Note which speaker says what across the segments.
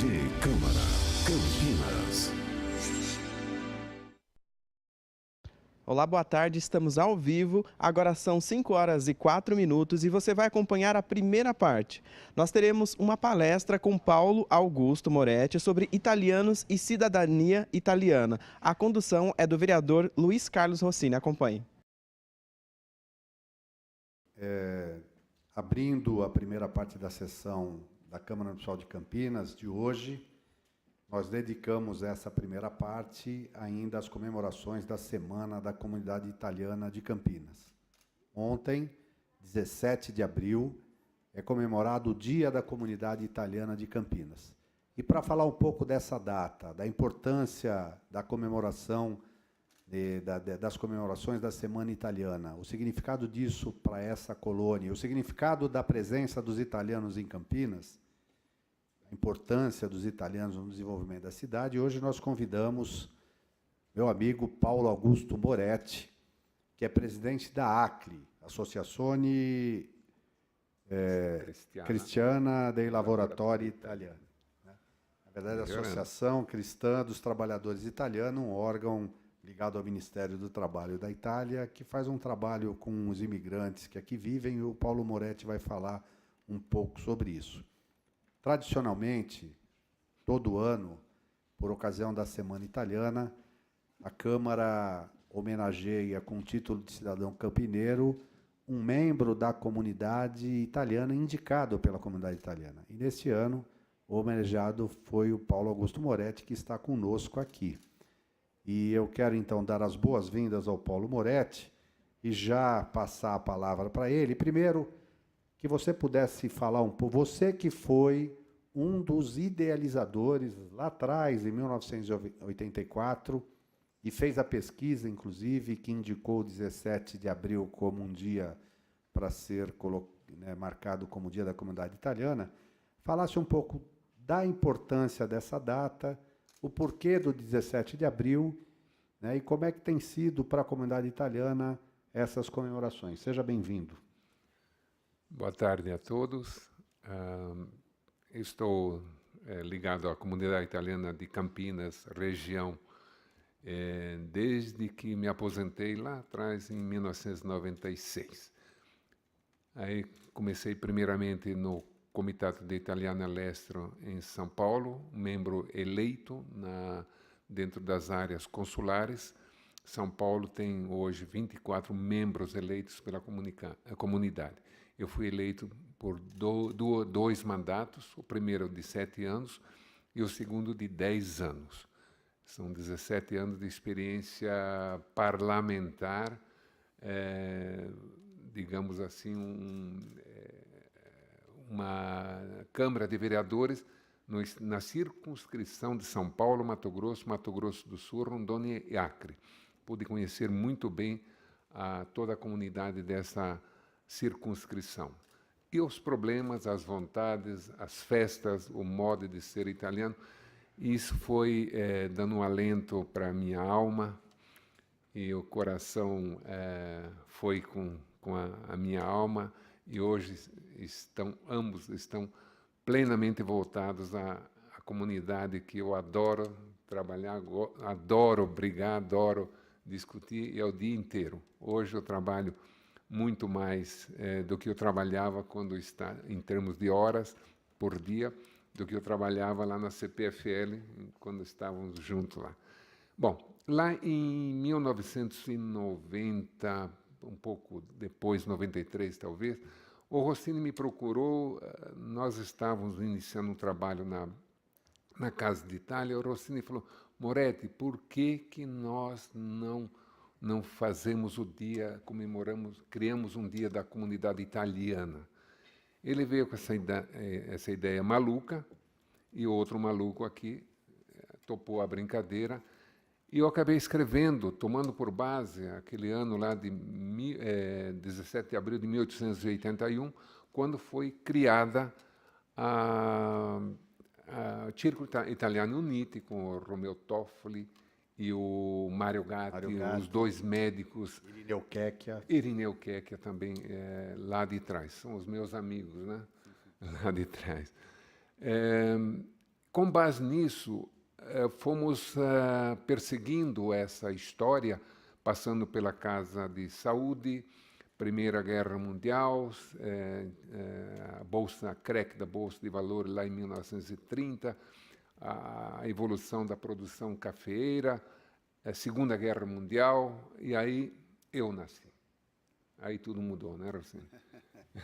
Speaker 1: TV Câmara, Campinas.
Speaker 2: Olá, boa tarde, estamos ao vivo, agora são 5h04 e você vai acompanhar a primeira parte. Nós teremos uma palestra com Paulo Augusto Moretti sobre italianos e cidadania italiana. A condução é do vereador Luiz Carlos Rossini, acompanhe.
Speaker 3: Abrindo a primeira parte da sessão da Câmara Municipal de Campinas de hoje, nós dedicamos essa primeira parte ainda às comemorações da Semana da Comunidade Italiana de Campinas. Ontem, 17 de abril, é comemorado o Dia da Comunidade Italiana de Campinas. E para falar um pouco dessa data, da importância da comemoração, das comemorações da Semana Italiana, o significado disso para essa colônia, o significado da presença dos italianos em Campinas, a importância dos italianos no desenvolvimento da cidade, hoje nós convidamos meu amigo Paulo Augusto Moretti, que é presidente da ACLI, Associazione Cristiana dei Lavoratori Italiani. Na verdade, a Associação Cristã dos Trabalhadores Italianos, um órgão ligado ao Ministério do Trabalho da Itália, que faz um trabalho com os imigrantes que aqui vivem, e o Paulo Moretti vai falar um pouco sobre isso. Tradicionalmente, todo ano, por ocasião da Semana Italiana, a Câmara homenageia, com o título de cidadão campineiro, um membro da comunidade italiana indicado pela comunidade italiana. E, neste ano, o homenageado foi o Paulo Augusto Moretti, que está conosco aqui. E eu quero, então, dar as boas-vindas ao Paulo Moretti e já passar a palavra para ele. Primeiro, que você pudesse falar um pouco, você que foi um dos idealizadores lá atrás, em 1984, e fez a pesquisa, inclusive, que indicou o 17 de abril como um dia para ser marcado como Dia da Comunidade Italiana, falasse um pouco da importância dessa data, o porquê do 17 de abril, né, e como é que tem sido para a comunidade italiana essas comemorações. Seja bem-vindo.
Speaker 4: Boa tarde a todos. Estou ligado à comunidade italiana de Campinas, região, desde que me aposentei lá atrás, em 1996. Aí comecei primeiramente no Comitato de Italiano all'Estero em São Paulo, membro eleito dentro das áreas consulares. São Paulo tem hoje 24 membros eleitos pela comunidade. Eu fui eleito por dois mandatos, o primeiro de 7 anos e o segundo de 10 anos. São 17 anos de experiência parlamentar, digamos assim, uma Câmara de Vereadores na circunscrição de São Paulo, Mato Grosso do Sul, Rondônia e Acre. Pude conhecer muito bem toda a comunidade dessa circunscrição. E os problemas, as vontades, as festas, o modo de ser italiano, isso foi dando um alento para a minha alma, e o coração foi com a minha alma, e hoje ambos estão plenamente voltados à comunidade que eu adoro trabalhar, adoro brigar, adoro discutir, e é o dia inteiro. Hoje eu trabalho muito mais do que eu trabalhava em termos de horas por dia, do que eu trabalhava lá na CPFL, quando estávamos juntos lá. Bom, lá em 1990, um pouco depois, 93 talvez, o Rossini me procurou, nós estávamos iniciando um trabalho na Casa de Itália, o Rossini falou: Moretti, por que nós não fazemos o dia, criamos um dia da comunidade italiana? Ele veio com essa ideia maluca, e outro maluco aqui topou a brincadeira, e eu acabei escrevendo, tomando por base aquele ano lá de 17 de abril de 1881, quando foi criada a Circolo Italiano Uniti, com o Romeo Toffoli e o Mário Gatti, os dois médicos. Irineu Checchia também, lá de trás. São os meus amigos, né? Lá de trás. Com base nisso, fomos perseguindo essa história, passando pela Casa de Saúde, Primeira Guerra Mundial, a Bolsa CREC da Bolsa de Valores lá em 1930, a evolução da produção cafeeira, a Segunda Guerra Mundial, e aí eu nasci. Aí tudo mudou, né, Rossini?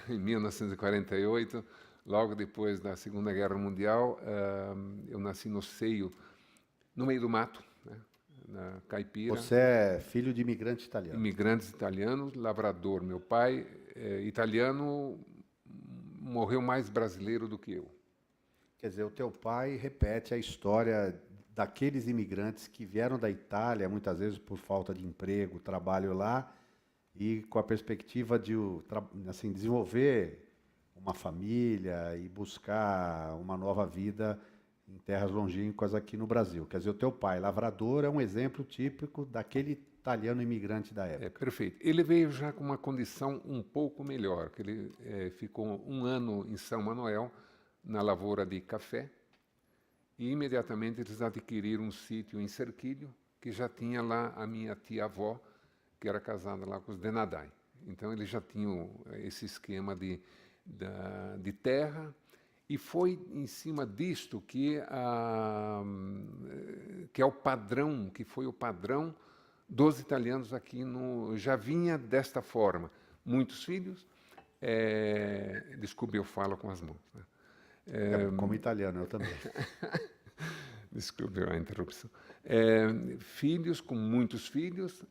Speaker 4: Em 1948, logo depois da Segunda Guerra Mundial, eu nasci no meio do mato, né, na Caipira.
Speaker 3: Você é filho de imigrante italiano.
Speaker 4: Imigrantes italianos, lavrador. Meu pai, italiano, morreu mais brasileiro do que eu.
Speaker 3: Quer dizer, o teu pai repete a história daqueles imigrantes que vieram da Itália, muitas vezes por falta de emprego, trabalho lá, e com a perspectiva de assim, desenvolver uma família e buscar uma nova vida em terras longínquas aqui no Brasil. Quer dizer, o teu pai, lavrador, é um exemplo típico daquele italiano imigrante da época.
Speaker 4: Perfeito. Ele veio já com uma condição um pouco melhor, que ele ficou 1 ano em São Manuel, na lavoura de café, e imediatamente eles adquiriram um sítio em Cerquilho, que já tinha lá a minha tia-avó, que era casada lá com os Denadai. Então eles já tinham esse esquema de terra, e foi em cima disto que é o padrão, que foi o padrão dos italianos aqui já vinha desta forma. Muitos filhos, desculpe, eu falo com as mãos, né?
Speaker 3: Como italiano, eu também.
Speaker 4: Desculpe a interrupção. Filhos, com muitos filhos,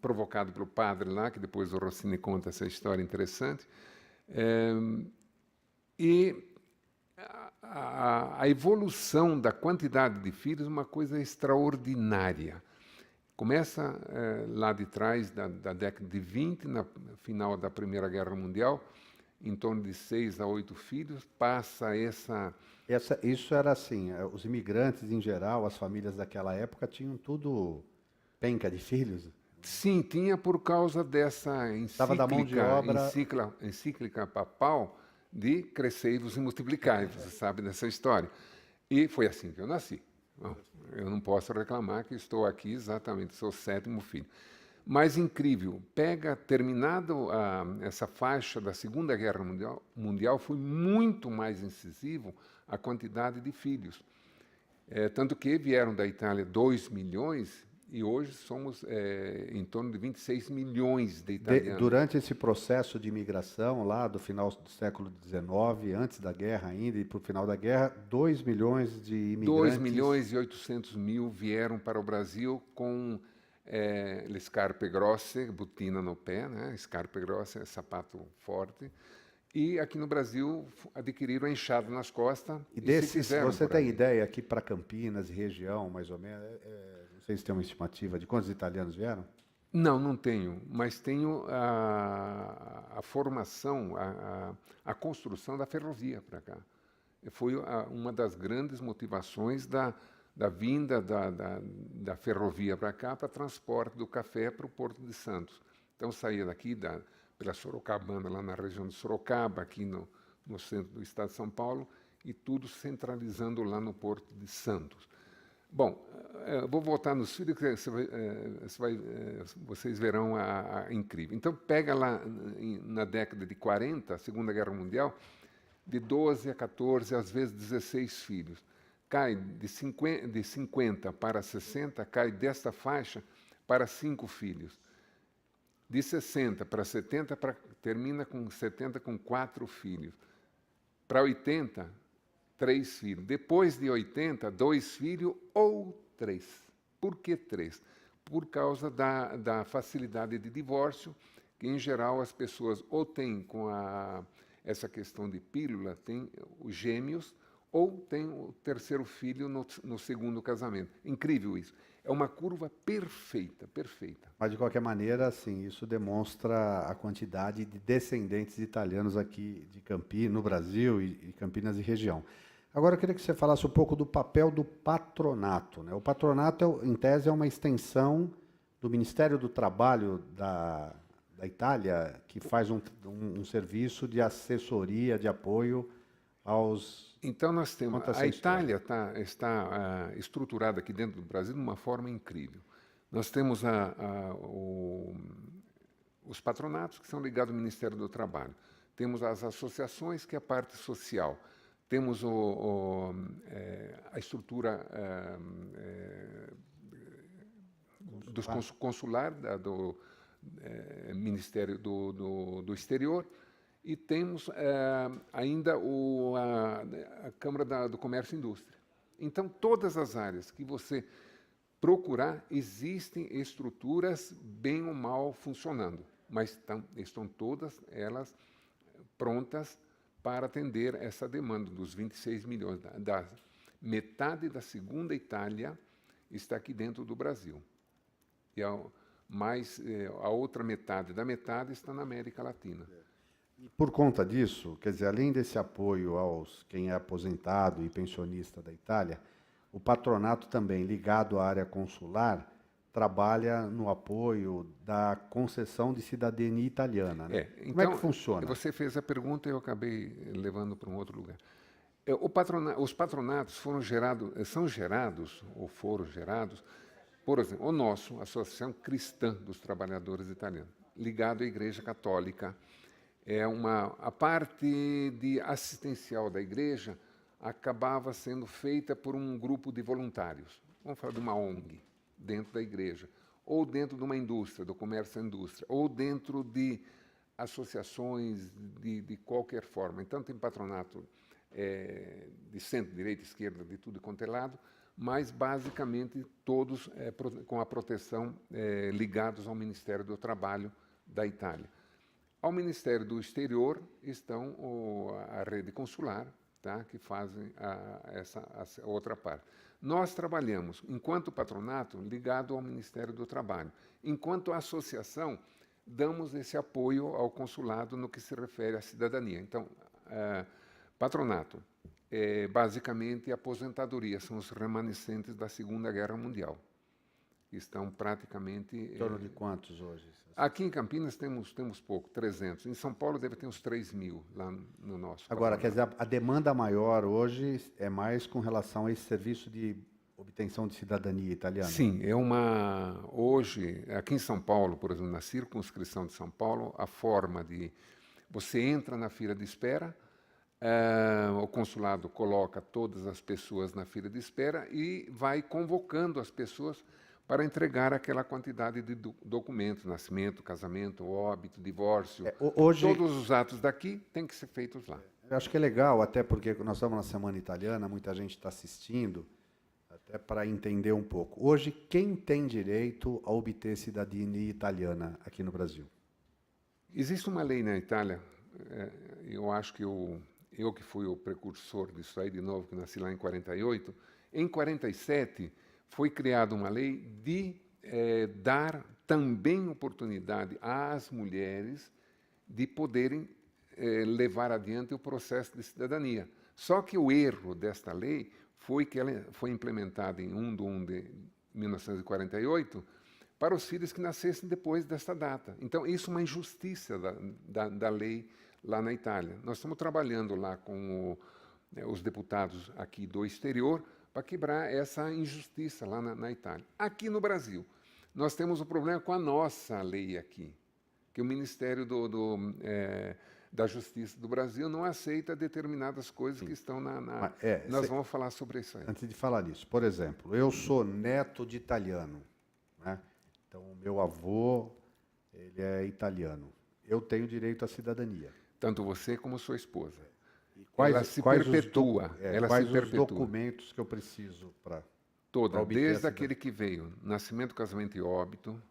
Speaker 4: provocado pelo padre lá, que depois o Rossini conta essa história interessante. E a evolução da quantidade de filhos é uma coisa extraordinária. Começa lá de trás da década de 20, no final da Primeira Guerra Mundial, em torno de 6 a 8 filhos, passa
Speaker 3: Isso era assim, os imigrantes em geral, as famílias daquela época tinham tudo penca de filhos?
Speaker 4: Sim, tinha por causa dessa encíclica papal de crescei-vos e multiplicai-vos, você sabe dessa história. E foi assim que eu nasci. Bom, eu não posso reclamar que estou aqui exatamente, sou o 7º filho. Mas incrível, terminado essa faixa da Segunda Guerra Mundial, foi muito mais incisivo a quantidade de filhos. Tanto que vieram da Itália 2 milhões e hoje somos em torno de 26 milhões de italianos.
Speaker 3: Durante esse processo de imigração, lá do final do século XIX, antes da guerra ainda e para o final da guerra, 2 milhões de imigrantes...
Speaker 4: 2.800.000 vieram para o Brasil com... le scarpe grosse, botina no pé, né? Scarpe grosse é sapato forte. E aqui no Brasil adquiriram a enxada nas costas.
Speaker 3: Você tem ideia aqui para Campinas e região, mais ou menos? Não sei se tem uma estimativa de quantos italianos vieram?
Speaker 4: Não tenho, mas tenho a formação, a construção da ferrovia para cá. Foi uma das grandes motivações da vinda da ferrovia para cá, para transporte do café para o Porto de Santos. Então, saía daqui pela Sorocabana, lá na região de Sorocaba, aqui no centro do estado de São Paulo, e tudo centralizando lá no Porto de Santos. Bom, vou voltar nos filhos, que vocês verão a incrível. Então, pega lá na década de 40, a Segunda Guerra Mundial, de 12 a 14, às vezes 16 filhos. Cai de 50 para 60, cai desta faixa para 5 filhos. De 60 para 70, termina com 70 com 4 filhos. Para 80, 3 filhos. Depois de 80, 2 filhos ou 3. Por que 3? Por causa da facilidade de divórcio, que em geral as pessoas ou têm essa questão de pílula, têm os gêmeos, ou tem o terceiro filho no segundo casamento. Incrível isso. É uma curva perfeita, perfeita.
Speaker 3: Mas, de qualquer maneira, assim, isso demonstra a quantidade de descendentes italianos aqui de Campinas, no Brasil e Campinas e região. Agora, eu queria que você falasse um pouco do papel do patronato, né? O patronato, em tese, é uma extensão do Ministério do Trabalho da Itália, que faz um serviço de assessoria, de apoio aos
Speaker 4: Então, nós temos.
Speaker 3: Conta essa
Speaker 4: A
Speaker 3: história.
Speaker 4: Itália está estruturada aqui dentro do Brasil de uma forma incrível. Nós temos os patronatos, que são ligados ao Ministério do Trabalho. Temos as associações, que é a parte social. Temos a estrutura dos consular do Ministério do Exterior. E temos ainda a Câmara do Comércio e Indústria. Então, todas as áreas que você procurar, existem estruturas bem ou mal funcionando, mas estão todas elas prontas para atender essa demanda dos 26 milhões. Metade da segunda Itália está aqui dentro do Brasil. E a outra metade da metade está na América Latina.
Speaker 3: E por conta disso, quer dizer, além desse apoio aos quem é aposentado e pensionista da Itália, o patronato também, ligado à área consular, trabalha no apoio da concessão de cidadania italiana. Né?
Speaker 4: Então,
Speaker 3: como é que funciona?
Speaker 4: Você fez a pergunta e eu acabei levando para um outro lugar. Os patronatos são gerados, ou foram gerados, por exemplo, o nosso, a Associação Cristã dos Trabalhadores Italianos, ligado à Igreja Católica. A parte assistencial da igreja acabava sendo feita por um grupo de voluntários. Vamos falar de uma ONG dentro da igreja, ou dentro de uma indústria, do comércio à indústria, ou dentro de associações de qualquer forma. Então, tem patronato de centro, direita, esquerda, de tudo quanto é lado, mas, basicamente, todos com a proteção ligados ao Ministério do Trabalho da Itália. Ao Ministério do Exterior estão a rede consular, tá, que fazem essa outra parte. Nós trabalhamos, enquanto patronato, ligado ao Ministério do Trabalho. Enquanto associação, damos esse apoio ao consulado no que se refere à cidadania. Então, patronato, basicamente, aposentadoria, são os remanescentes da Segunda Guerra Mundial. Estão praticamente...
Speaker 3: Em torno de quantos hoje?
Speaker 4: Aqui em Campinas temos pouco, 300. Em São Paulo deve ter uns 3.000 lá no nosso.
Speaker 3: Agora, quer dizer, a demanda maior hoje é mais com relação a esse serviço de obtenção de cidadania italiana?
Speaker 4: Sim, hoje, aqui em São Paulo, por exemplo, na circunscrição de São Paulo, a forma de... Você entra na fila de espera, o consulado coloca todas as pessoas na fila de espera e vai convocando as pessoas para entregar aquela quantidade de documentos, nascimento, casamento, óbito, divórcio. Todos os atos daqui têm que ser feitos lá.
Speaker 3: Eu acho que é legal, até porque nós estamos na Semana Italiana, muita gente está assistindo, até para entender um pouco. Hoje, quem tem direito a obter cidadania italiana aqui no Brasil?
Speaker 4: Existe uma lei na Itália, eu acho que eu que fui o precursor disso aí, de novo, que nasci lá em 48, em 47... foi criada uma lei de dar também oportunidade às mulheres de poderem levar adiante o processo de cidadania. Só que o erro desta lei foi que ela foi implementada em 1 de 1 de 1948 para os filhos que nascessem depois desta data. Então, isso é uma injustiça da lei lá na Itália. Nós estamos trabalhando lá com os deputados aqui do exterior para quebrar essa injustiça lá na Itália. Aqui no Brasil, nós temos um problema com a nossa lei aqui, que o Ministério da Justiça do Brasil não aceita determinadas coisas que estão nós vamos falar sobre isso aí.
Speaker 3: Antes de falar nisso, por exemplo, eu sou neto de italiano, né? Então, o meu avô, ele é italiano. Eu tenho direito à cidadania.
Speaker 4: Tanto você como sua esposa.
Speaker 3: Quais
Speaker 4: os
Speaker 3: documentos que eu preciso para obter
Speaker 4: desde aquele que veio, nascimento, casamento e óbito,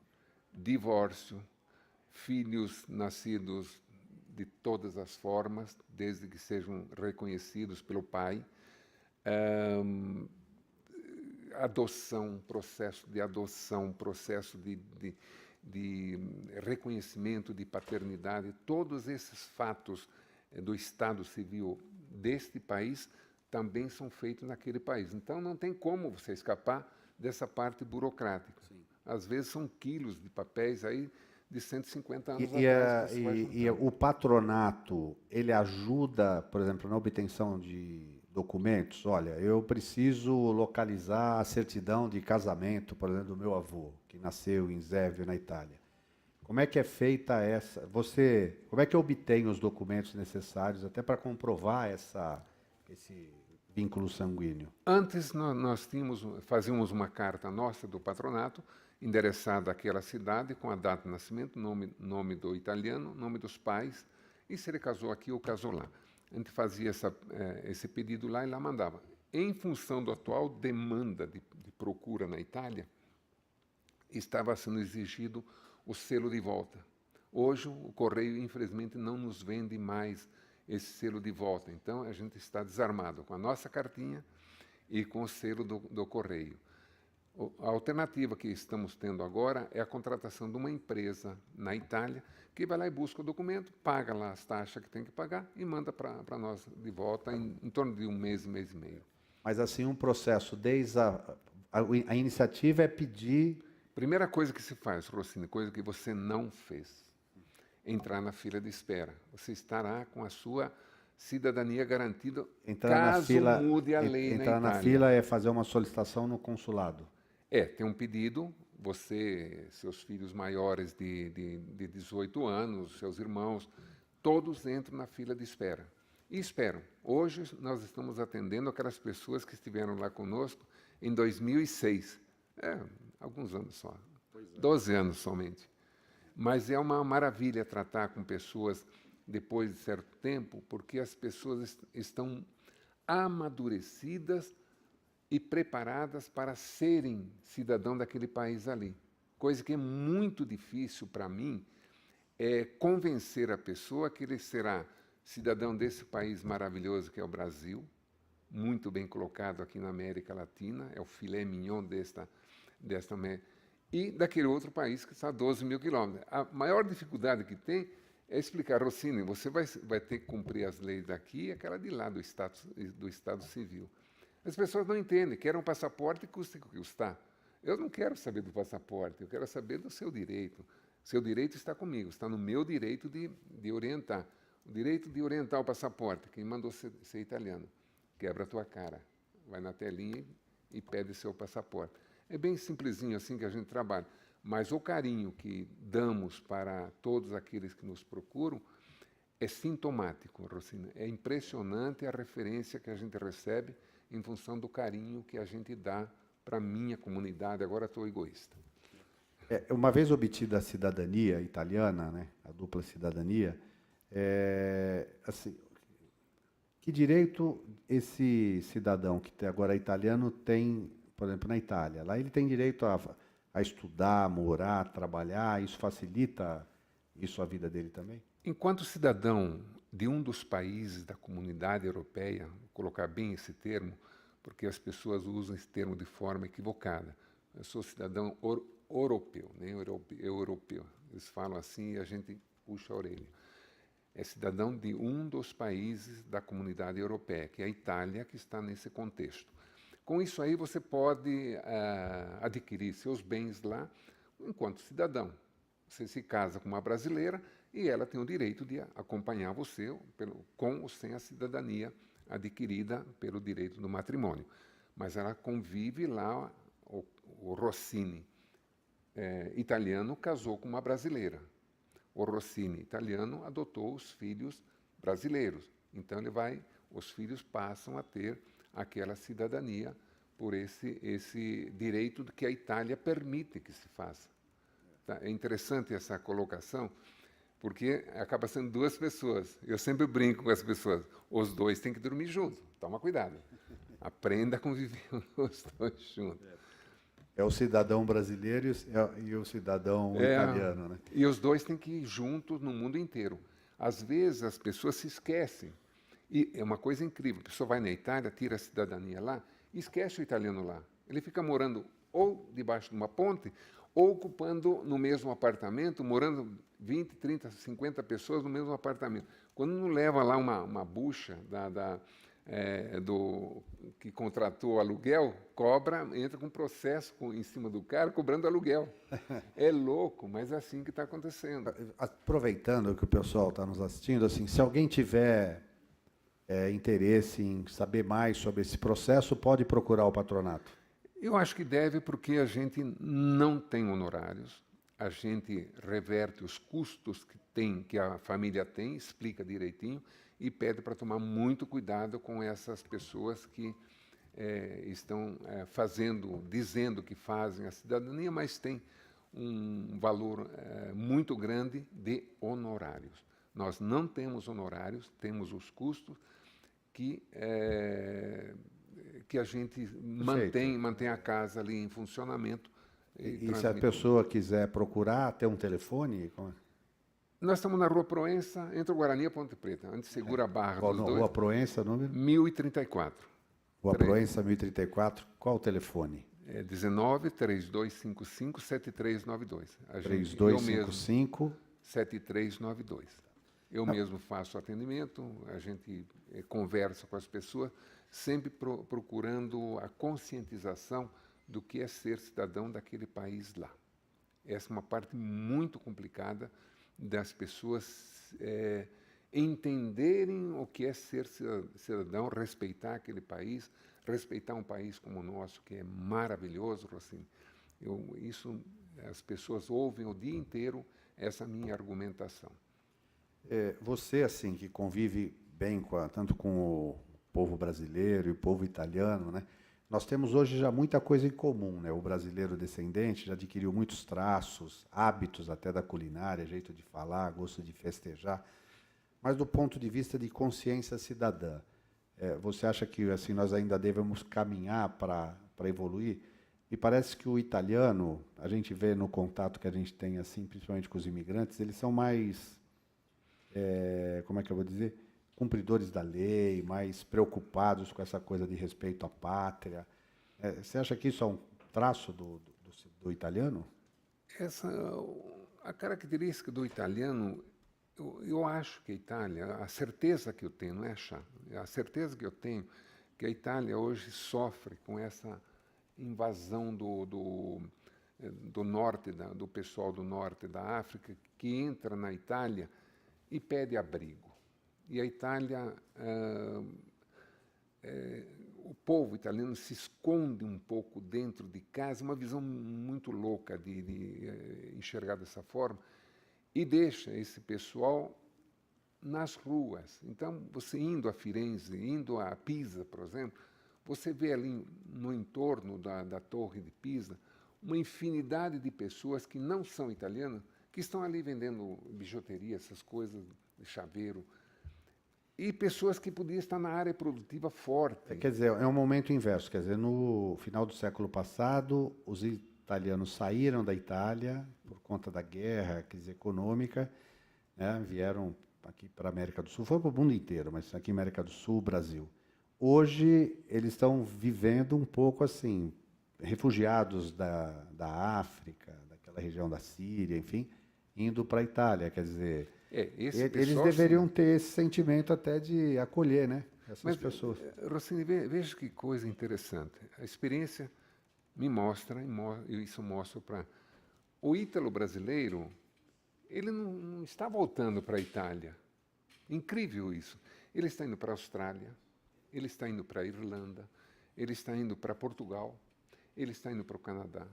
Speaker 4: divórcio, filhos nascidos de todas as formas, desde que sejam reconhecidos pelo pai, adoção, processo de adoção, processo de reconhecimento de paternidade, todos esses fatos do Estado Civil deste país também são feitos naquele país. Então, não tem como você escapar dessa parte burocrática. Sim. Às vezes, são quilos de papéis aí de 150 anos atrás.
Speaker 3: E o patronato, ele ajuda, por exemplo, na obtenção de documentos. Olha, eu preciso localizar a certidão de casamento, por exemplo, do meu avô, que nasceu em Zevio, na Itália. Como é que é feita essa? Como é que obtém os documentos necessários até para comprovar esse vínculo sanguíneo?
Speaker 4: Antes nós fazíamos uma carta nossa do patronato, endereçada àquela cidade, com a data de nascimento, nome do italiano, nome dos pais, e se ele casou aqui ou casou lá. A gente fazia esse pedido lá e lá mandava. Em função da atual demanda de procura na Itália, estava sendo exigido o selo de volta. Hoje, o Correio, infelizmente, não nos vende mais esse selo de volta. Então, a gente está desarmado com a nossa cartinha e com o selo do Correio. A alternativa que estamos tendo agora é a contratação de uma empresa na Itália que vai lá e busca o documento, paga lá as taxas que tem que pagar e manda para nós de volta em torno de um mês e meio.
Speaker 3: Mas assim, um processo, desde a iniciativa é pedir...
Speaker 4: Primeira coisa que se faz, Rossini, coisa que você não fez, entrar na fila de espera. Você estará com a sua cidadania garantida caso mude a lei na Itália.
Speaker 3: Entrar na fila é fazer uma solicitação no consulado.
Speaker 4: Tem um pedido, seus filhos maiores de 18 anos, seus irmãos, todos entram na fila de espera. E esperam. Hoje nós estamos atendendo aquelas pessoas que estiveram lá conosco em 2006. Alguns anos só, 12 anos somente. Mas é uma maravilha tratar com pessoas depois de certo tempo, porque as pessoas estão amadurecidas e preparadas para serem cidadão daquele país ali. Coisa que é muito difícil para mim, é convencer a pessoa que ele será cidadão desse país maravilhoso que é o Brasil, muito bem colocado aqui na América Latina, é o filé mignon desta e daquele outro país que está a 12 mil quilômetros. A maior dificuldade que tem é explicar, Rossini, você vai ter que cumprir as leis daqui e aquela de lá do Estado Civil. As pessoas não entendem, querem um passaporte, custa o que custar. Eu não quero saber do passaporte, eu quero saber do seu direito. Seu direito está comigo, está no meu direito de orientar. O direito de orientar o passaporte, quem mandou ser italiano, quebra a tua cara, vai na telinha e pede seu passaporte. É bem simplesinho assim que a gente trabalha, mas o carinho que damos para todos aqueles que nos procuram é sintomático, Rossini. É impressionante a referência que a gente recebe em função do carinho que a gente dá para a minha comunidade. Agora estou egoísta.
Speaker 3: Uma vez obtida a cidadania italiana, né, a dupla cidadania, assim, que direito esse cidadão que agora é italiano tem, por exemplo, na Itália? Lá ele tem direito a estudar, morar, trabalhar, isso facilita a vida dele também?
Speaker 4: Enquanto cidadão de um dos países da comunidade europeia, vou colocar bem esse termo, porque as pessoas usam esse termo de forma equivocada. Eu sou cidadão europeu, nem europeu. Eles falam assim e a gente puxa a orelha. É cidadão de um dos países da comunidade europeia, que é a Itália, que está nesse contexto. Com isso aí você pode adquirir seus bens lá enquanto cidadão. Você se casa com uma brasileira e ela tem o direito de acompanhar você com ou sem a cidadania adquirida pelo direito do matrimônio. Mas ela convive lá, o Rossini italiano casou com uma brasileira. O Rossini italiano adotou os filhos brasileiros. Então os filhos passam a ter aquela cidadania por esse direito que a Itália permite que se faça. Tá? É interessante essa colocação, porque acaba sendo duas pessoas. Eu sempre brinco com as pessoas. Os dois têm que dormir juntos. Toma cuidado. Aprenda a conviver os dois juntos.
Speaker 3: É o cidadão brasileiro e o cidadão italiano, né?
Speaker 4: E os dois têm que ir juntos no mundo inteiro. Às vezes as pessoas se esquecem. E é uma coisa incrível. A pessoa vai na Itália, tira a cidadania lá e esquece o italiano lá. Ele fica morando ou debaixo de uma ponte ou ocupando no mesmo apartamento, morando 20, 30, 50 pessoas no mesmo apartamento. Quando não leva lá uma bucha que contratou o aluguel, entra com processo em cima do cara, cobrando aluguel. É louco, mas é assim que está acontecendo.
Speaker 3: Aproveitando que o pessoal está nos assistindo, assim, se alguém tiver interesse em saber mais sobre esse processo, pode procurar o patronato?
Speaker 4: Eu acho que deve, porque a gente não tem honorários, a gente reverte os custos que a família tem, explica direitinho e pede para tomar muito cuidado com essas pessoas que estão dizendo que fazem a cidadania, mas tem um valor muito grande de honorários. Nós não temos honorários, temos os custos que a gente mantém a casa ali em funcionamento.
Speaker 3: E se a pessoa quiser procurar, tem um telefone?
Speaker 4: Nós estamos na Rua Proença, entre o Guarani e a Ponte Preta, onde segura a barra dos dois.
Speaker 3: Rua Proença, número?
Speaker 4: 1034.
Speaker 3: Rua Proença, 1034. Qual o telefone?
Speaker 4: 19 3255 7392.
Speaker 3: 3255
Speaker 4: 7392. Eu mesmo faço atendimento, a gente conversa com as pessoas, sempre procurando a conscientização do que é ser cidadão daquele país lá. Essa é uma parte muito complicada das pessoas entenderem o que é ser cidadão, respeitar aquele país, respeitar um país como o nosso, que é maravilhoso, assim. As pessoas ouvem o dia inteiro essa minha argumentação.
Speaker 3: Você, assim, que convive bem tanto com o povo brasileiro e o povo italiano, né? Nós temos hoje já muita coisa em comum, né? O brasileiro descendente já adquiriu muitos traços, hábitos até da culinária, jeito de falar, gosto de festejar. Mas do ponto de vista de consciência cidadã, você acha que assim nós ainda devemos caminhar para evoluir? E parece que o italiano, a gente vê no contato que a gente tem, assim, principalmente com os imigrantes, eles são mais, como é que eu vou dizer, cumpridores da lei, mais preocupados com essa coisa de respeito à pátria. Você acha que isso é um traço do italiano?
Speaker 4: A característica do italiano, eu acho que a Itália, a certeza que eu tenho, não é achar, a certeza que eu tenho que a Itália hoje sofre com essa invasão do norte, do pessoal do norte da África, que entra na Itália e pede abrigo. E a Itália, o povo italiano se esconde um pouco dentro de casa, uma visão muito louca de enxergar dessa forma, e deixa esse pessoal nas ruas. Então, você indo a Firenze, indo a Pisa, por exemplo, você vê ali no entorno da Torre de Pisa uma infinidade de pessoas que não são italianas, que estão ali vendendo bijuteria, essas coisas, de chaveiro, e pessoas que podiam estar na área produtiva forte.
Speaker 3: Quer dizer, é um momento inverso. Quer dizer, no final do século passado, os italianos saíram da Itália por conta da guerra, crise econômica, né, vieram aqui para a América do Sul, foi para o mundo inteiro, mas aqui América do Sul, Brasil. Hoje, eles estão vivendo um pouco assim, refugiados da África, daquela região da Síria, enfim, indo para a Itália. Quer dizer, eles deveriam ter esse sentimento até de acolher, né, essas pessoas.
Speaker 4: Rossini, veja que coisa interessante. A experiência me mostra, e isso mostra para o ítalo brasileiro, ele não está voltando para a Itália. Incrível isso. Ele está indo para a Austrália, ele está indo para a Irlanda, ele está indo para Portugal, ele está indo para o Canadá.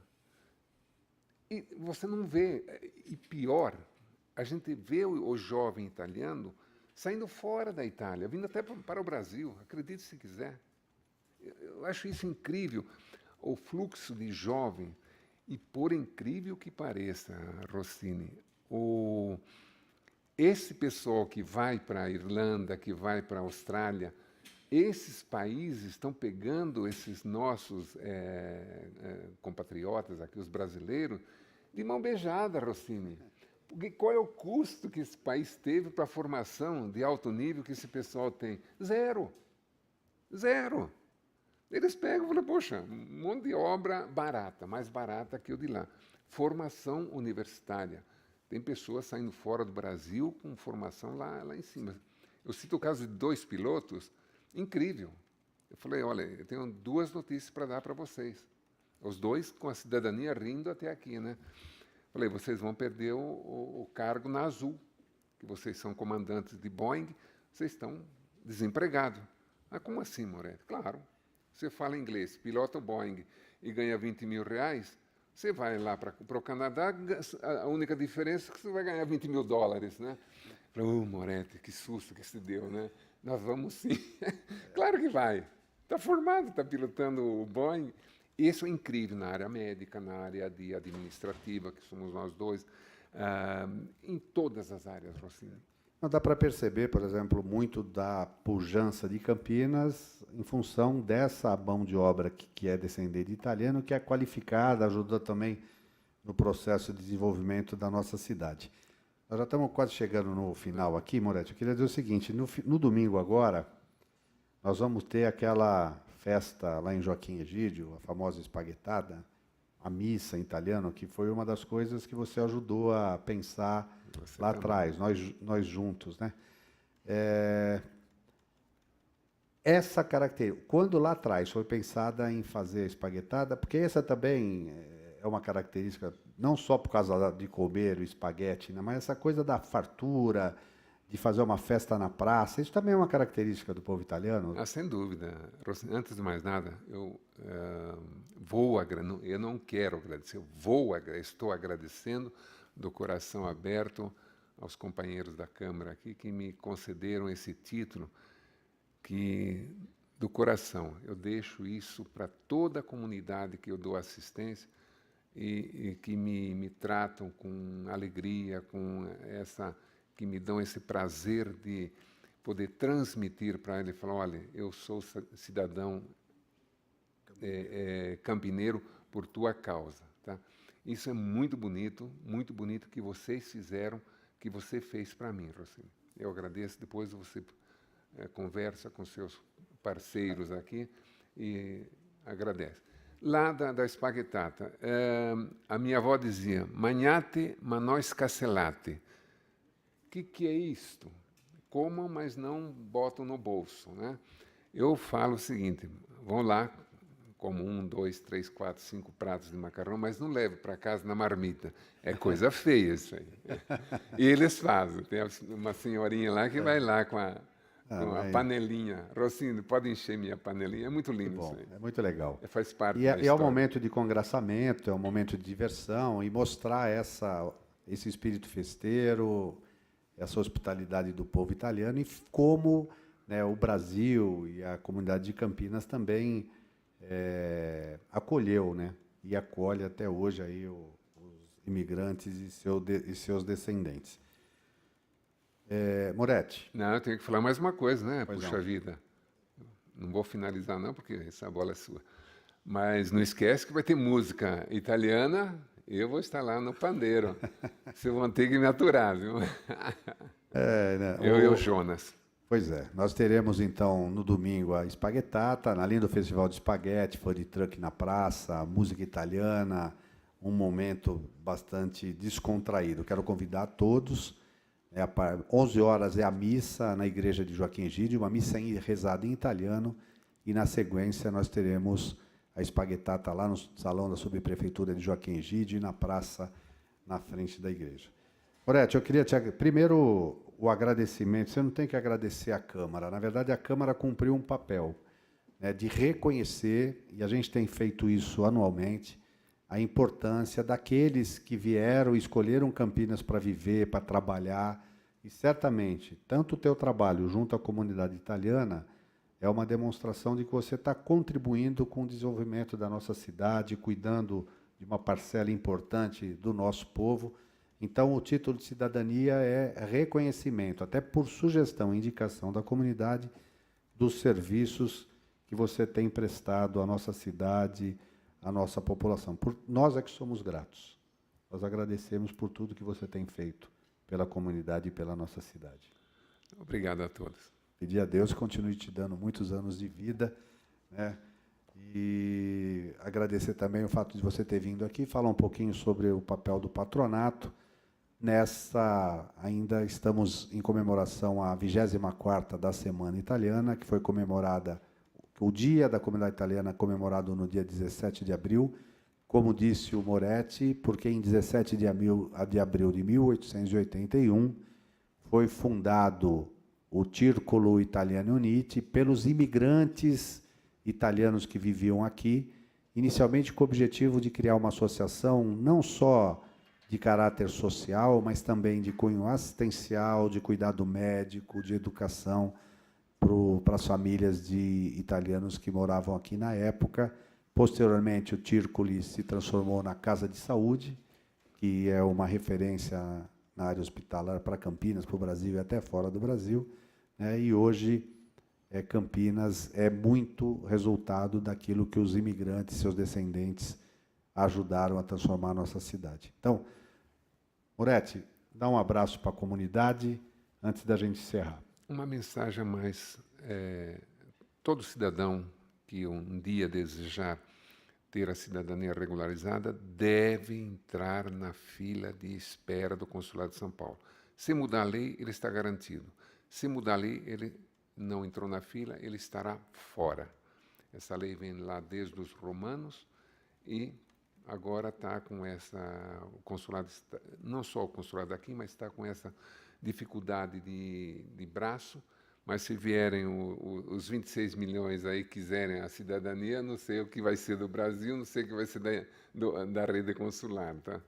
Speaker 4: E você não vê, e pior, a gente vê o jovem italiano saindo fora da Itália, vindo até para o Brasil, acredite se quiser. Eu acho isso incrível, o fluxo de jovem, e por incrível que pareça, Rossini, esse pessoal que vai para a Irlanda, que vai para a Austrália, esses países estão pegando esses nossos compatriotas aqui, os brasileiros, de mão beijada, Rossini. Porque qual é o custo que esse país teve para a formação de alto nível que esse pessoal tem? Zero. Zero. Eles pegam e falam, poxa, um monte de obra barata, mais barata que o de lá. Formação universitária. Tem pessoas saindo fora do Brasil com formação lá em cima. Eu cito o caso de 2 pilotos, incrível. Eu falei, olha, eu tenho 2 notícias para dar para vocês. Os 2 com a cidadania rindo até aqui, né? Falei, vocês vão perder o cargo na Azul, que vocês são comandantes de Boeing, vocês estão desempregado. Ah, como assim, Moretti? Claro, você fala inglês, pilota o Boeing e ganha 20 mil reais, você vai lá para o Canadá, a única diferença é que você vai ganhar 20 mil dólares, né? Falei, Moretti, que susto que se deu, né? Nós vamos sim. Claro que vai. Está formado, está pilotando o Boeing. Isso é incrível na área médica, na área de administrativa, que somos nós dois, em todas as áreas, Rossini.
Speaker 3: Não dá para perceber, por exemplo, muito da pujança de Campinas em função dessa mão de obra que é descendente de italiano, que é qualificada, ajuda também no processo de desenvolvimento da nossa cidade. Nós já estamos quase chegando no final aqui, Moretti. Eu queria dizer o seguinte, no domingo agora, nós vamos ter aquela festa lá em Joaquim Egídio, a famosa espaguetada, a missa em italiano, que foi uma das coisas que você ajudou a pensar
Speaker 4: Você
Speaker 3: lá
Speaker 4: também.
Speaker 3: atrás, nós juntos, né? Essa característica, quando lá atrás foi pensada em fazer a espaguetada, porque essa também é uma característica, não só por causa de comer o espaguete, né, mas essa coisa da fartura, de fazer uma festa na praça, isso também é uma característica do povo italiano?
Speaker 4: Ah, sem dúvida. Rossini, antes de mais nada, eu eu não quero agradecer, estou agradecendo do coração aberto aos companheiros da Câmara aqui que me concederam esse título, que do coração eu deixo isso para toda a comunidade que eu dou assistência e que me tratam com alegria, que me dão esse prazer de poder transmitir para ele, falar, olha, eu sou cidadão campineiro por tua causa, tá? Isso é muito bonito que vocês fizeram, que você fez para mim, Rossini. Eu agradeço, depois você conversa com seus parceiros aqui e agradece. Lá da espaguetata, a minha avó dizia, mangiate ma non scassellate. O que é isto? Comam, mas não botam no bolso, né? Eu falo o seguinte, vão lá, como 1, 2, 3, 4, 5 pratos de macarrão, mas não leve para casa na marmita. É coisa feia isso aí. E eles fazem. Tem uma senhorinha lá que vai lá com a panelinha. Rossini, pode encher minha panelinha. É muito lindo
Speaker 3: Bom,
Speaker 4: isso aí.
Speaker 3: é muito legal.
Speaker 4: Faz parte
Speaker 3: E
Speaker 4: da
Speaker 3: é um
Speaker 4: história.
Speaker 3: momento de congraçamento, é um momento de diversão e mostrar esse espírito festeiro, essa hospitalidade do povo italiano e como, né, o Brasil e a comunidade de Campinas também acolheu, né, e acolhe até hoje aí os imigrantes e seus descendentes. Moretti.
Speaker 4: Não, eu tenho que falar mais uma coisa, né?
Speaker 3: Pois
Speaker 4: Puxa
Speaker 3: não.
Speaker 4: vida. Não vou finalizar não, porque essa bola é sua. Mas não esquece que vai ter música italiana, eu vou estar lá no pandeiro. Vocês vão ter que me aturar, viu?
Speaker 3: Né,
Speaker 4: Eu e o Jonas.
Speaker 3: Pois é, nós teremos então no domingo a espaguetata, além do festival de espaguete, food truck na praça, música italiana, um momento bastante descontraído. Quero convidar todos, 11 horas é a missa na igreja de Joaquim Egídio, uma missa rezada em italiano, e na sequência nós teremos a espaguetata lá no salão da subprefeitura de Joaquim Egídio e na praça na frente da igreja. Moretti, eu queria primeiro o agradecimento. Você não tem que agradecer à Câmara. Na verdade, a Câmara cumpriu um papel, né, de reconhecer, e a gente tem feito isso anualmente, a importância daqueles que vieram e escolheram Campinas para viver, para trabalhar. E certamente, tanto o teu trabalho junto à comunidade italiana é uma demonstração de que você está contribuindo com o desenvolvimento da nossa cidade, cuidando de uma parcela importante do nosso povo. Então, o título de cidadania é reconhecimento, até por sugestão e indicação da comunidade, dos serviços que você tem prestado à nossa cidade, à nossa população. Nós é que somos gratos. Nós agradecemos por tudo que você tem feito pela comunidade e pela nossa cidade.
Speaker 4: Obrigado a todos.
Speaker 3: Pedir a Deus que continue te dando muitos anos de vida, né? E agradecer também o fato de você ter vindo aqui, falar um pouquinho sobre o papel do patronato. Ainda estamos em comemoração à 24ª da Semana Italiana, que foi comemorada, o Dia da Comunidade Italiana comemorado no dia 17 de abril, como disse o Moretti, porque em 17 de abril de 1881 foi fundado o Círculo Italiano Uniti, pelos imigrantes italianos que viviam aqui, inicialmente com o objetivo de criar uma associação não só de caráter social, mas também de cunho assistencial, de cuidado médico, de educação para as famílias de italianos que moravam aqui na época. Posteriormente, o Círculo se transformou na Casa de Saúde, que é uma referência na área hospitalar para Campinas, para o Brasil e até fora do Brasil, né? E hoje Campinas é muito resultado daquilo que os imigrantes, seus descendentes, ajudaram a transformar a nossa cidade. Então, Moretti, dá um abraço para a comunidade antes da gente encerrar.
Speaker 4: Uma mensagem a mais. Todo cidadão que um dia desejar ter a cidadania regularizada deve entrar na fila de espera do Consulado de São Paulo. Se mudar a lei, ele está garantido. Se mudar a lei, ele não entrou na fila, ele estará fora. Essa lei vem lá desde os romanos e agora está com o consulado, não só o consulado aqui, mas está com essa dificuldade de braço. Mas se vierem os 26 milhões aí quiserem a cidadania, não sei o que vai ser do Brasil, não sei o que vai ser da rede consular. Tá?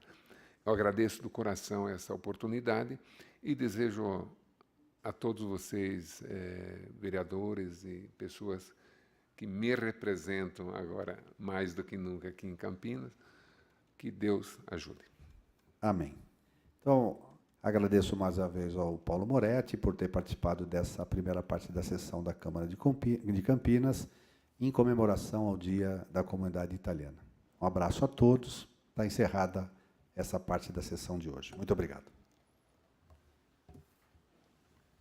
Speaker 4: Eu agradeço do coração essa oportunidade e desejo a todos vocês, vereadores e pessoas que me representam agora mais do que nunca aqui em Campinas, que Deus ajude.
Speaker 3: Amém. Então, agradeço mais uma vez ao Paulo Moretti por ter participado dessa primeira parte da sessão da Câmara de Campinas, em comemoração ao Dia da Comunidade Italiana. Um abraço a todos. Está encerrada essa parte da sessão de hoje. Muito obrigado.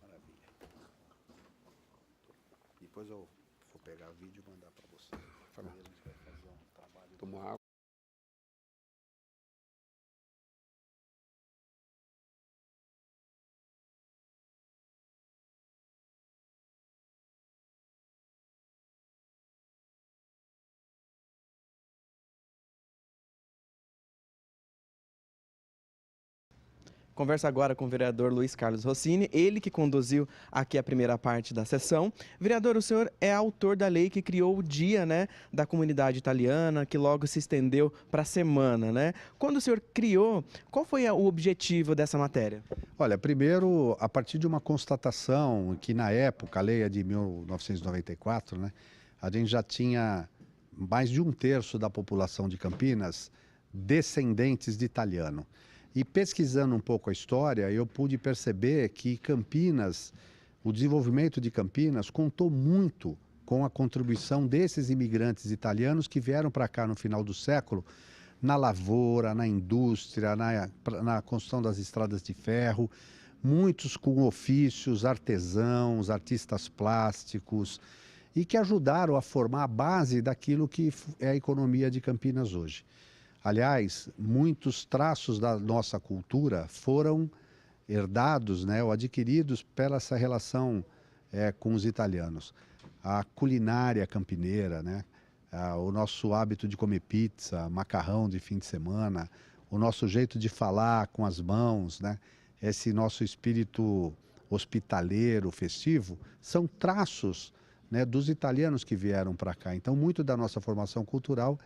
Speaker 3: Maravilha. Depois eu vou pegar o vídeo e mandar para você. A gente vai fazer um trabalho.
Speaker 4: Tomar água.
Speaker 2: Conversa agora com o vereador Luiz Carlos Rossini, ele que conduziu aqui a primeira parte da sessão. Vereador, o senhor é autor da lei que criou o Dia, né, da Comunidade Italiana, que logo se estendeu para a semana, né? Quando o senhor criou, qual foi o objetivo dessa matéria?
Speaker 3: Olha, primeiro, a partir de uma constatação que na época, a lei é de 1994, né, a gente já tinha mais de 1/3 da população de Campinas descendentes de italiano. E pesquisando um pouco a história, eu pude perceber que Campinas, o desenvolvimento de Campinas contou muito com a contribuição desses imigrantes italianos que vieram para cá no final do século, na lavoura, na indústria, na construção das estradas de ferro, muitos com ofícios, artesãos, artistas plásticos, e que ajudaram a formar a base daquilo que é a economia de Campinas hoje. Aliás, muitos traços da nossa cultura foram herdados, né, ou adquiridos pela essa relação com os italianos. A culinária campineira, né, o nosso hábito de comer pizza, macarrão de fim de semana, o nosso jeito de falar com as mãos, né, esse nosso espírito hospitaleiro, festivo, são traços, né, dos italianos que vieram para cá. Então, muito da nossa formação cultural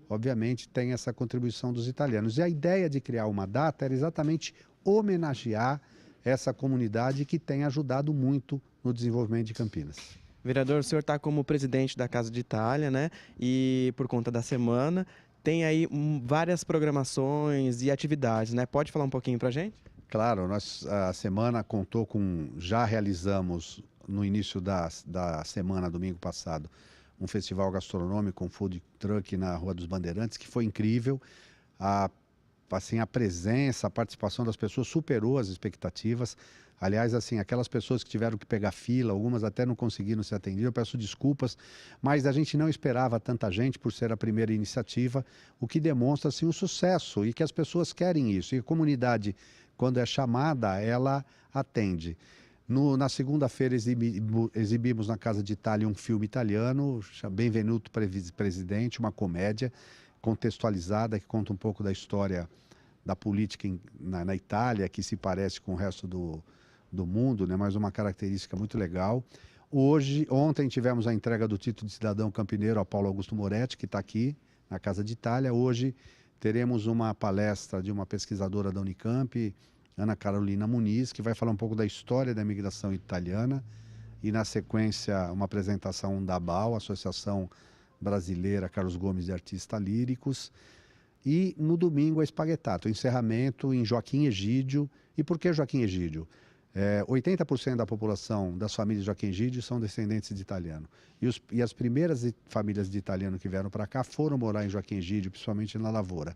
Speaker 3: obviamente, tem essa contribuição dos italianos. E a ideia de criar uma data era exatamente homenagear essa comunidade que tem ajudado muito no desenvolvimento de Campinas.
Speaker 2: Vereador, o senhor está como presidente da Casa de Itália, né? E por conta da semana, tem aí várias programações e atividades, né? Pode falar um pouquinho para a gente?
Speaker 3: Claro, a semana contou já realizamos no início da semana, domingo passado, um festival gastronômico, um food truck na Rua dos Bandeirantes, que foi incrível. A presença, a participação das pessoas superou as expectativas. Aliás, assim, aquelas pessoas que tiveram que pegar fila, algumas até não conseguiram ser atendidas, eu peço desculpas, mas a gente não esperava tanta gente por ser a primeira iniciativa, o que demonstra, assim, um sucesso e que as pessoas querem isso. E a comunidade, quando é chamada, ela atende. Na segunda-feira exibimos na Casa de Itália um filme italiano, Benvenuto Presidente, uma comédia contextualizada que conta um pouco da história da política na Itália, que se parece com o resto do mundo, né? Mas uma característica muito legal. Ontem tivemos a entrega do título de cidadão campineiro a Paulo Augusto Moretti, que está aqui na Casa de Itália. Hoje teremos uma palestra de uma pesquisadora da Unicamp, Ana Carolina Muniz, que vai falar um pouco da história da imigração italiana. E na sequência uma apresentação da ABAL, Associação Brasileira Carlos Gomes de Artistas Líricos. E no domingo a Spaghettato, o encerramento em Joaquim Egídio. E por que Joaquim Egídio? 80% da população das famílias de Joaquim Egídio são descendentes de italiano. E as primeiras famílias de italiano que vieram para cá foram morar em Joaquim Egídio, principalmente na Lavoura.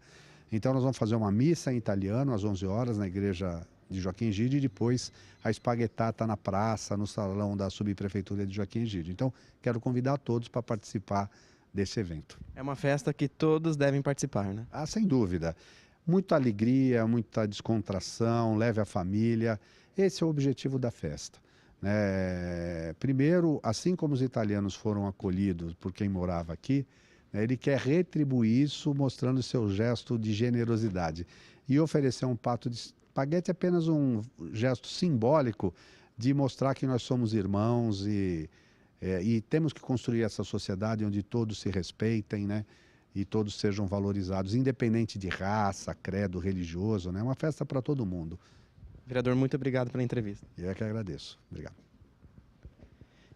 Speaker 3: Então nós vamos fazer uma missa em italiano às 11 horas na igreja de Joaquim Egídio e depois a Spaghettata na praça, no salão da subprefeitura de Joaquim Egídio. Então quero convidar todos para participar desse evento.
Speaker 2: É uma festa que todos devem participar, né?
Speaker 3: Ah, sem dúvida. Muita alegria, muita descontração, leve a família. Esse é o objetivo da festa. Primeiro, assim como os italianos foram acolhidos por quem morava aqui, ele quer retribuir isso mostrando seu gesto de generosidade. E oferecer um prato de espaguete é apenas um gesto simbólico de mostrar que nós somos irmãos e temos que construir essa sociedade onde todos se respeitem, né? E todos sejam valorizados, independente de raça, credo religioso, né? É uma festa para todo mundo.
Speaker 2: Vereador, muito obrigado pela entrevista.
Speaker 3: Eu é que agradeço. Obrigado.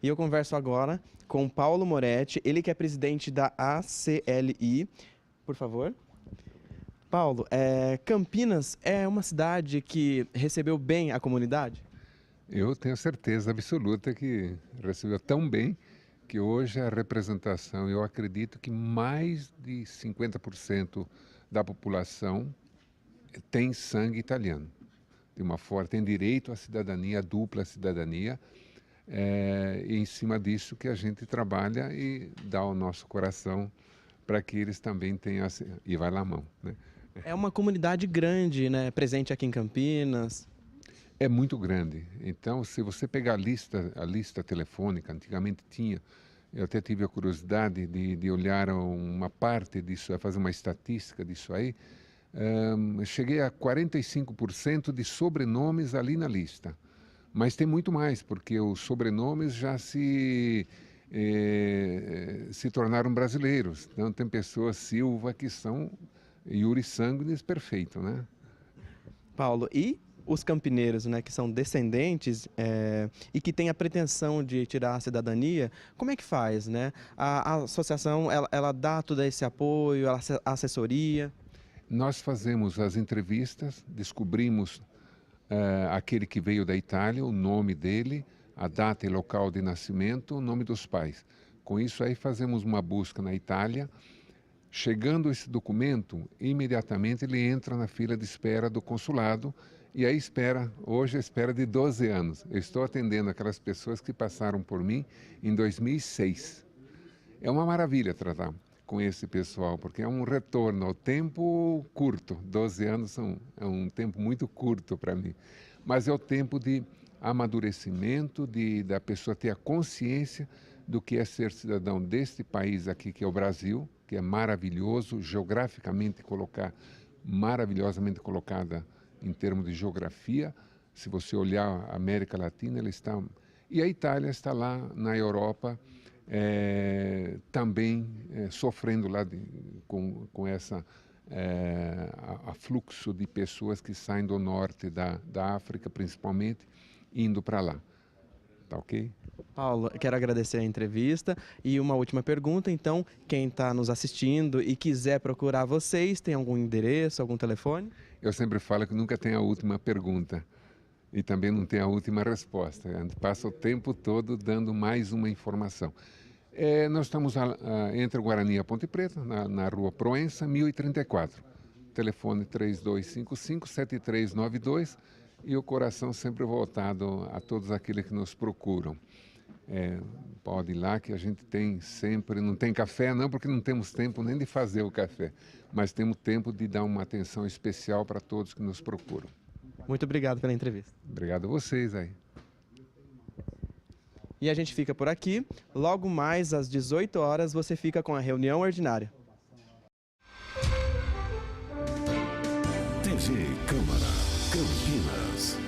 Speaker 2: E eu converso agora com Paulo Moretti, ele que é presidente da ACLI. Por favor. Paulo, Campinas é uma cidade que recebeu bem a comunidade?
Speaker 4: Eu tenho certeza absoluta que recebeu tão bem que hoje a representação, eu acredito que mais de 50% da população tem sangue italiano. De uma forma, tem direito à cidadania, à dupla cidadania, e em cima disso que a gente trabalha e dá o nosso coração para que eles também tenham, e vai lá a mão, né?
Speaker 2: É uma comunidade grande, né, presente aqui em Campinas.
Speaker 4: É muito grande. Então, se você pegar a lista telefônica, antigamente tinha, eu até tive a curiosidade de olhar uma parte disso, fazer uma estatística disso aí. Cheguei a 45% de sobrenomes ali na lista. Mas tem muito mais, porque os sobrenomes já se tornaram brasileiros. Então, tem pessoas Silva que são Iuri Sanguinis perfeito, né?
Speaker 2: Paulo, e os campineiros, né, que são descendentes e que têm a pretensão de tirar a cidadania, como é que faz, né? A associação, ela dá todo esse apoio, a assessoria?
Speaker 4: Nós fazemos as entrevistas, descobrimos aquele que veio da Itália, o nome dele, a data e local de nascimento, o nome dos pais. Com isso aí fazemos uma busca na Itália. Chegando esse documento, imediatamente ele entra na fila de espera do consulado e aí hoje a espera de 12 anos. Eu estou atendendo aquelas pessoas que passaram por mim em 2006. É uma maravilha tratar com esse pessoal, porque é um retorno ao tempo curto. 12 anos é um tempo muito curto para mim, mas é o tempo de amadurecimento, da pessoa ter a consciência do que é ser cidadão deste país aqui, que é o Brasil, que é maravilhoso, maravilhosamente colocada em termos de geografia. Se você olhar a América Latina, ela está... E a Itália está lá na Europa, também sofrendo lá com essa afluxo de pessoas que saem do norte da África, principalmente, indo para lá. Tá ok?
Speaker 2: Paulo, quero agradecer a entrevista e uma última pergunta. Então, quem está nos assistindo e quiser procurar vocês, tem algum endereço, algum telefone?
Speaker 4: Eu sempre falo que nunca tem a última pergunta e também não tem a última resposta. A gente passa o tempo todo dando mais uma informação. Nós estamos entre Guarani e Ponte Preta, na rua Proença, 1034. Telefone 3255-7392 e o coração sempre voltado a todos aqueles que nos procuram. Pode ir lá que a gente tem sempre, não tem café não, porque não temos tempo nem de fazer o café, mas temos tempo de dar uma atenção especial para todos que nos procuram.
Speaker 2: Muito obrigado pela entrevista.
Speaker 4: Obrigado a vocês aí.
Speaker 2: E a gente fica por aqui. Logo mais às 18 horas você fica com a reunião ordinária.
Speaker 1: TV Câmara Campinas.